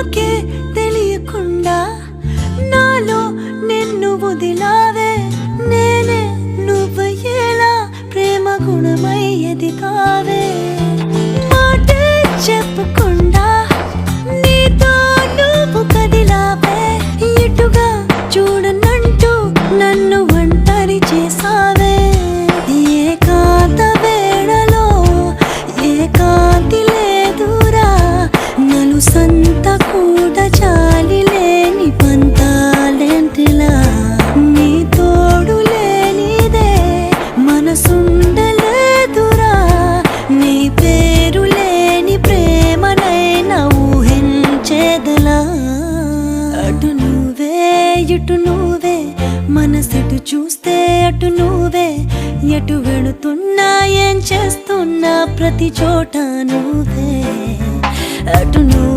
నాకే తెలియకుండా నాలో నిన్ను వదిలావే నేనే నువ్వయ్యేలా ప్రేమ గుణమయ్యేది కావే మాటే చెప్పకుండా నీతో నువ్వు కదిలావే ఇటుగా చూడనంటూ నన్ను ఒంటరి చేసావే ఏకాంత వేళలో ఏకాంతి లేదురా నలు సంత కూడా చాలి లేని పంతాలెంటిలా నీ తోడు లేనిదే మనసుండలేదురా నీ పేరు లేని ప్రేమనైనా ఊహించేదలా అటు నువ్వే ఇటు నువ్వే మనసెటు చూస్తే అటు నువ్వే ఎటు వెళుతున్నా ఏం చేస్తున్నా ప్రతి చోట నువ్వే అటు నువ్వు